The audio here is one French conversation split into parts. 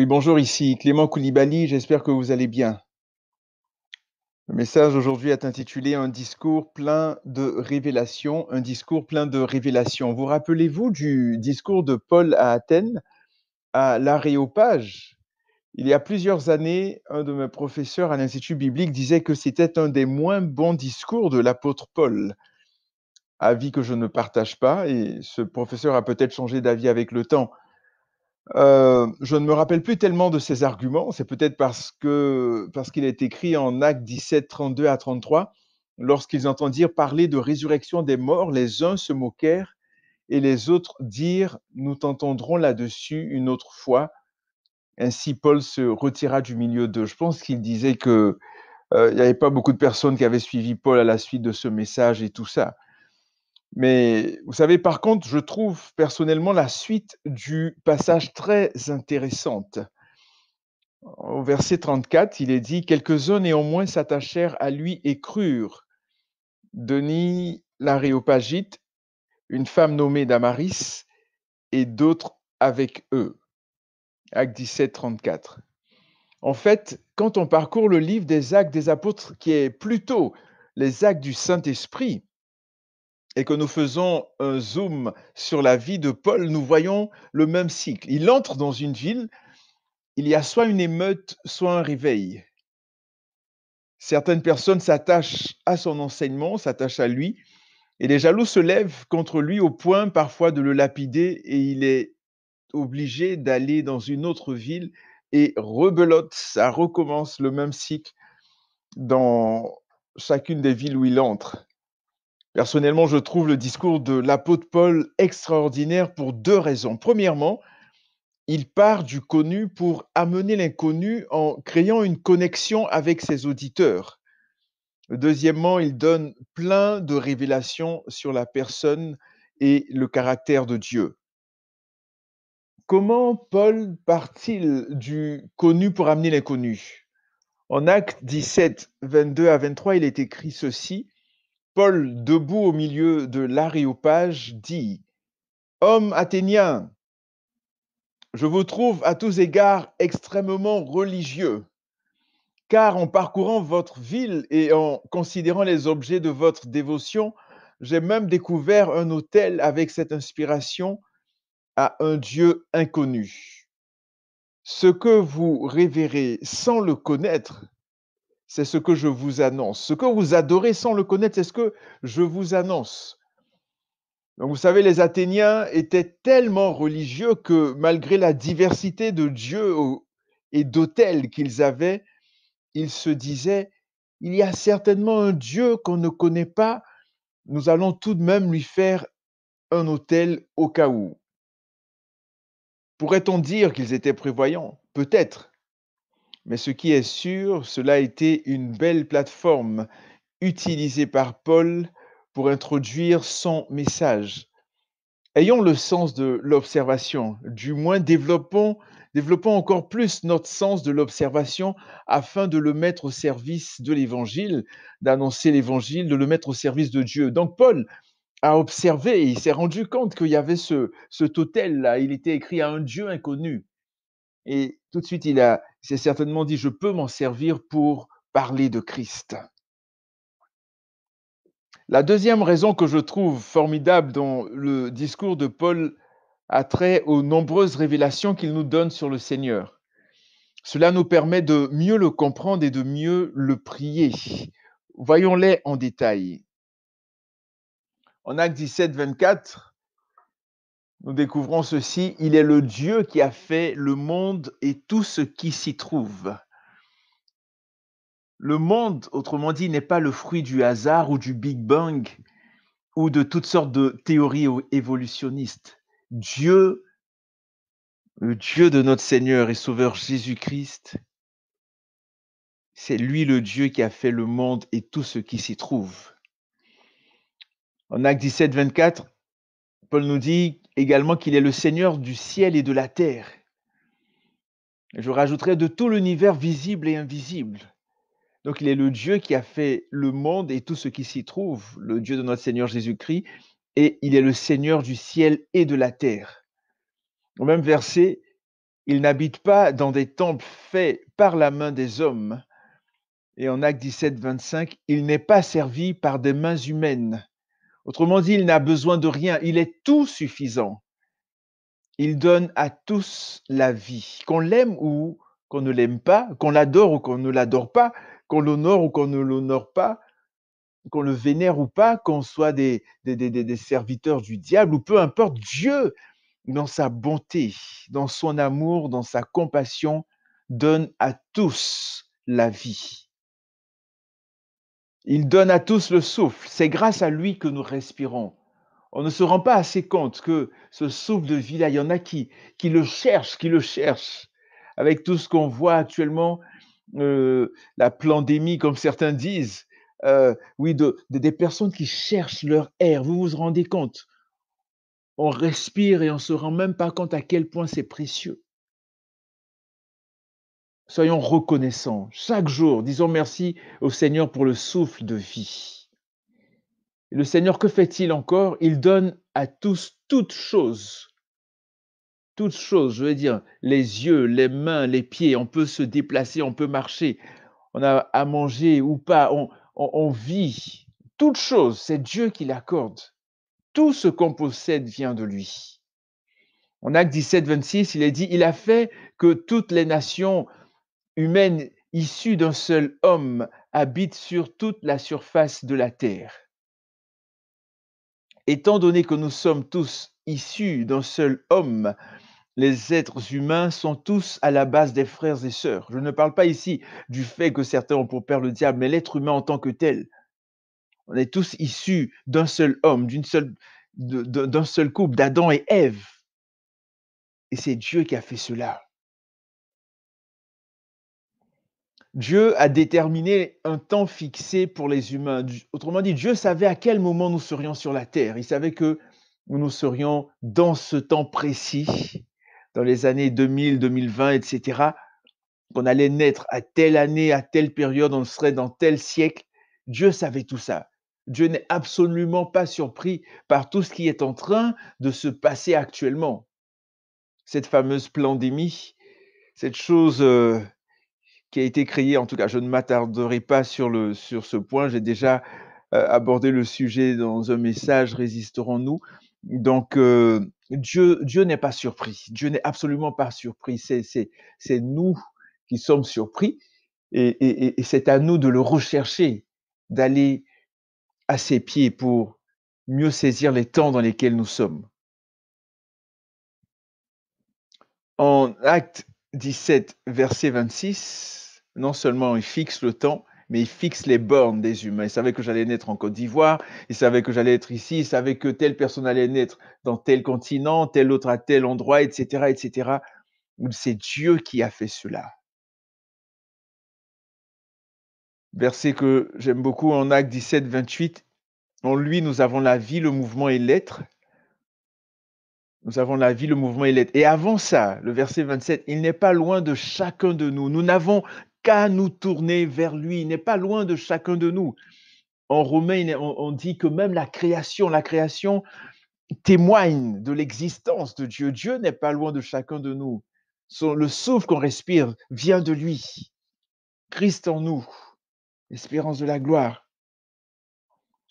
Oui, bonjour, ici Clément Koulibaly, j'espère que vous allez bien. Le message aujourd'hui est intitulé Un discours plein de révélations, un discours plein de révélations. Vous rappelez-vous du discours de Paul à Athènes, à l'Aréopage? Il y a plusieurs années, un de mes professeurs à l'Institut biblique disait que c'était un des moins bons discours de l'apôtre Paul, avis que je ne partage pas, et ce professeur a peut-être changé d'avis avec le temps. Je ne me rappelle plus tellement de ses arguments, c'est peut-être parce qu'il est écrit en Actes 17, 32 à 33. Lorsqu'ils entendirent parler de résurrection des morts, les uns se moquèrent et les autres dirent: «Nous t'entendrons là-dessus une autre fois». Ainsi Paul se retira du milieu d'eux. Je pense qu'il disait que, il n'y avait pas beaucoup de personnes qui avaient suivi Paul à la suite de ce message et tout ça. Mais vous savez, par contre, je trouve personnellement la suite du passage très intéressante. Au verset 34, il est dit: «Quelques-uns néanmoins s'attachèrent à lui et crurent. Denis l'Aréopagite, une femme nommée Damaris et d'autres avec eux». Actes 17, 34. En fait, quand on parcourt le livre des Actes des Apôtres, qui est plutôt les actes du Saint-Esprit, et que nous faisons un zoom sur la vie de Paul, nous voyons le même cycle. Il entre dans une ville, il y a soit une émeute, soit un réveil. Certaines personnes s'attachent à son enseignement, s'attachent à lui, et les jaloux se lèvent contre lui au point parfois de le lapider, et il est obligé d'aller dans une autre ville et rebelote, ça recommence le même cycle dans chacune des villes où il entre. Personnellement, je trouve le discours de l'apôtre Paul extraordinaire pour deux raisons. Premièrement, il part du connu pour amener l'inconnu en créant une connexion avec ses auditeurs. Deuxièmement, il donne plein de révélations sur la personne et le caractère de Dieu. Comment Paul part-il du connu pour amener l'inconnu? En Actes 17, 22 à 23, il est écrit ceci: Paul, debout au milieu de l'Aréopage, dit: Hommes athéniens, je vous trouve à tous égards extrêmement religieux, car en parcourant votre ville et en considérant les objets de votre dévotion, j'ai même découvert un autel avec cette inspiration à un Dieu inconnu. Ce que vous révérez sans le connaître, c'est ce que je vous annonce. Ce que vous adorez sans le connaître, c'est ce que je vous annonce. Donc vous savez, les Athéniens étaient tellement religieux que malgré la diversité de dieux et d'autels qu'ils avaient, ils se disaient: «Il y a certainement un Dieu qu'on ne connaît pas, nous allons tout de même lui faire un autel au cas où». Pourrait-on dire qu'ils étaient prévoyants? Peut-être, mais ce qui est sûr, cela a été une belle plateforme utilisée par Paul pour introduire son message. Ayons le sens de l'observation, du moins développons encore plus notre sens de l'observation afin de le mettre au service de l'Évangile, d'annoncer l'Évangile, de le mettre au service de Dieu. Donc Paul a observé et il s'est rendu compte qu'il y avait cet autel-là, il était écrit à un Dieu inconnu. Et tout de suite, il s'est certainement dit, je peux m'en servir pour parler de Christ. La deuxième raison que je trouve formidable dans le discours de Paul a trait aux nombreuses révélations qu'il nous donne sur le Seigneur. Cela nous permet de mieux le comprendre et de mieux le prier. Voyons-les en détail. En Actes 17, 24, nous découvrons ceci: il est le Dieu qui a fait le monde et tout ce qui s'y trouve. Le monde, autrement dit, n'est pas le fruit du hasard ou du Big Bang ou de toutes sortes de théories évolutionnistes. Dieu, le Dieu de notre Seigneur et Sauveur Jésus-Christ, c'est lui le Dieu qui a fait le monde et tout ce qui s'y trouve. En Actes 17, 24, Paul nous dit également qu'il est le Seigneur du ciel et de la terre. Et je rajouterai de tout l'univers visible et invisible. Donc il est le Dieu qui a fait le monde et tout ce qui s'y trouve, le Dieu de notre Seigneur Jésus-Christ, et il est le Seigneur du ciel et de la terre. Au même verset, Il n'habite pas dans des temples faits par la main des hommes. Et en Actes 17, 25, il n'est pas servi par des mains humaines. Autrement dit, il n'a besoin de rien. Il est tout suffisant. Il donne à tous la vie. Qu'on l'aime ou qu'on ne l'aime pas, qu'on l'adore ou qu'on ne l'adore pas, qu'on l'honore ou qu'on ne l'honore pas, qu'on le vénère ou pas, qu'on soit des serviteurs du diable ou peu importe, Dieu, dans sa bonté, dans son amour, dans sa compassion, donne à tous la vie. Il donne à tous le souffle. C'est grâce à lui que nous respirons. On ne se rend pas assez compte que ce souffle de vie-là, il y en a qui le cherchent, qui le cherchent. Avec tout ce qu'on voit actuellement, la pandémie, comme certains disent, oui, des personnes qui cherchent leur air. Vous vous rendez compte? On respire et on ne se rend même pas compte à quel point c'est précieux. Soyons reconnaissants chaque jour. Disons merci au Seigneur pour le souffle de vie. Et le Seigneur, que fait-il encore? Il donne à tous toutes choses. Toutes choses, je veux dire, les yeux, les mains, les pieds, on peut se déplacer, on peut marcher, on a à manger ou pas, on vit. Toutes choses, c'est Dieu qui l'accorde. Tout ce qu'on possède vient de lui. En Actes 17, 26, il est dit, il a fait que toutes les nations humaines issues d'un seul homme habitent sur toute la surface de la terre. Étant donné que nous sommes tous issus d'un seul homme, les êtres humains sont tous à la base des frères et sœurs. Je ne parle pas ici du fait que certains ont pour père le diable, mais l'être humain en tant que tel. On est tous issus d'un seul homme, d'un seul couple, d'Adam et Ève. Et c'est Dieu qui a fait cela. Dieu a déterminé un temps fixé pour les humains. Autrement dit, Dieu savait à quel moment nous serions sur la terre. Il savait que nous serions dans ce temps précis, dans les années 2000, 2020, etc., qu'on allait naître à telle année, à telle période, on serait dans tel siècle. Dieu savait tout ça. Dieu n'est absolument pas surpris par tout ce qui est en train de se passer actuellement. Cette fameuse pandémie, cette chose qui a été créée, en tout cas, je ne m'attarderai pas sur ce point, j'ai déjà abordé le sujet dans un message Résisterons-nous. Donc, Dieu n'est pas surpris. Dieu n'est absolument pas surpris. C'est nous qui sommes surpris et c'est à nous de le rechercher, d'aller à ses pieds pour mieux saisir les temps dans lesquels nous sommes. En Acte 17, verset 26, non seulement il fixe le temps, mais il fixe les bornes des humains. Il savait que j'allais naître en Côte d'Ivoire, il savait que j'allais être ici, il savait que telle personne allait naître dans tel continent, tel autre à tel endroit, etc., etc. C'est Dieu qui a fait cela. Verset que j'aime beaucoup en Acte 17, 28. En lui, nous avons la vie, le mouvement et l'être. Nous avons la vie, le mouvement et l'être. Et avant ça, le verset 27, il n'est pas loin de chacun de nous. Nous n'avons qu'à nous tourner vers lui. Il n'est pas loin de chacun de nous. En Romains, on dit que même la création témoigne de l'existence de Dieu. Dieu n'est pas loin de chacun de nous. Le souffle qu'on respire vient de lui. Christ en nous, l'espérance de la gloire.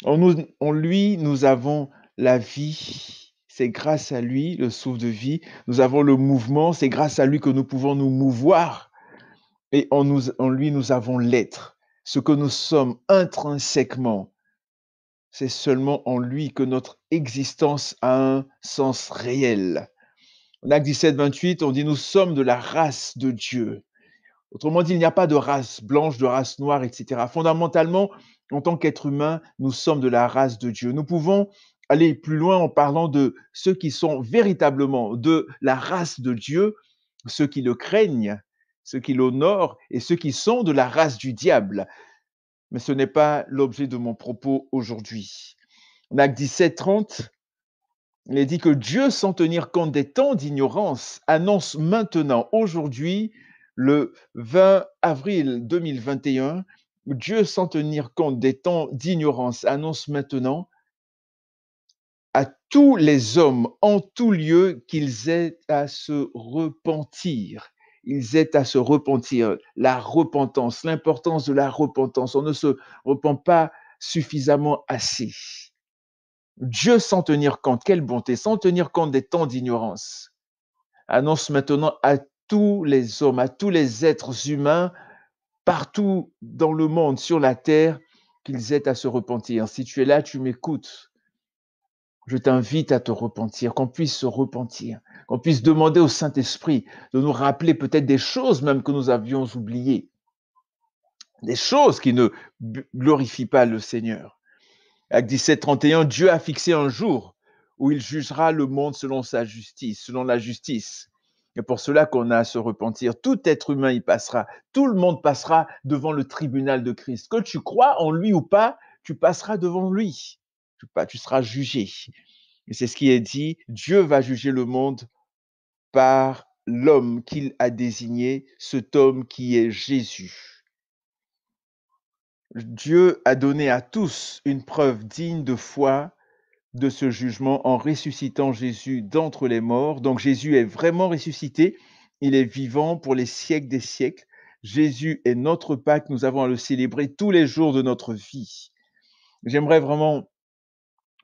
En lui, nous avons la vie. C'est grâce à lui, le souffle de vie. Nous avons le mouvement. C'est grâce à lui que nous pouvons nous mouvoir. Et en lui, nous avons l'être. Ce que nous sommes intrinsèquement, c'est seulement en lui que notre existence a un sens réel. En Acte 17, 28, on dit nous sommes de la race de Dieu. Autrement dit, il n'y a pas de race blanche, de race noire, etc. Fondamentalement, en tant qu'être humain, nous sommes de la race de Dieu. Nous pouvons aller plus loin en parlant de ceux qui sont véritablement de la race de Dieu, ceux qui le craignent, ceux qui l'honorent et ceux qui sont de la race du diable. Mais ce n'est pas l'objet de mon propos aujourd'hui. En Acte 17, 30, il est dit que Dieu, sans tenir compte des temps d'ignorance, annonce maintenant, aujourd'hui, le 20 avril 2021, Dieu, sans tenir compte des temps d'ignorance, annonce maintenant à tous les hommes en tout lieu qu'ils aient à se repentir. Ils aient à se repentir. La repentance, l'importance de la repentance. On ne se repent pas suffisamment assez. Dieu, sans tenir compte, quelle bonté, sans tenir compte des temps d'ignorance, annonce maintenant à tous les hommes, à tous les êtres humains, partout dans le monde, sur la terre, qu'ils aient à se repentir. Si tu es là, tu m'écoutes. Je t'invite à te repentir, qu'on puisse se repentir, qu'on puisse demander au Saint-Esprit de nous rappeler peut-être des choses même que nous avions oubliées, des choses qui ne glorifient pas le Seigneur. Acte 17, 31, Dieu a fixé un jour où il jugera le monde selon sa justice, selon la justice. Et pour cela qu'on a à se repentir. Tout être humain y passera. Tout le monde passera devant le tribunal de Christ. Que tu crois en lui ou pas, tu passeras devant lui. Tu seras jugé. Et c'est ce qui est dit. Dieu va juger le monde par l'homme qu'il a désigné, cet homme qui est Jésus. Dieu a donné à tous une preuve digne de foi de ce jugement en ressuscitant Jésus d'entre les morts. Donc Jésus est vraiment ressuscité, il est vivant pour les siècles des siècles. Jésus est notre Pâque, nous avons à le célébrer tous les jours de notre vie. J'aimerais vraiment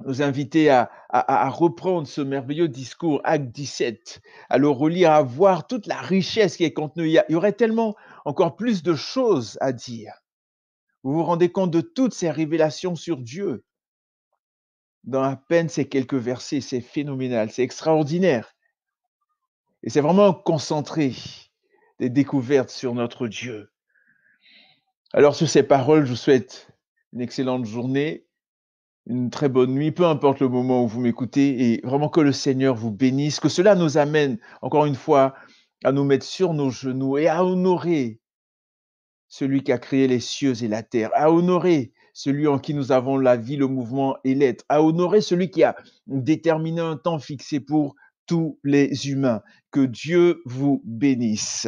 nous inviter à reprendre ce merveilleux discours, Acte 17, à le relire, à voir toute la richesse qui est contenue. Il y aurait tellement encore plus de choses à dire. Vous vous rendez compte de toutes ces révélations sur Dieu dans à peine ces quelques versets, c'est phénoménal, c'est extraordinaire. Et c'est vraiment un concentré des découvertes sur notre Dieu. Alors, sur ces paroles, je vous souhaite une excellente journée, une très bonne nuit, peu importe le moment où vous m'écoutez, et vraiment que le Seigneur vous bénisse, que cela nous amène, encore une fois, à nous mettre sur nos genoux et à honorer celui qui a créé les cieux et la terre, à honorer celui en qui nous avons la vie, le mouvement et l'être, à honorer celui qui a déterminé un temps fixé pour tous les humains. Que Dieu vous bénisse.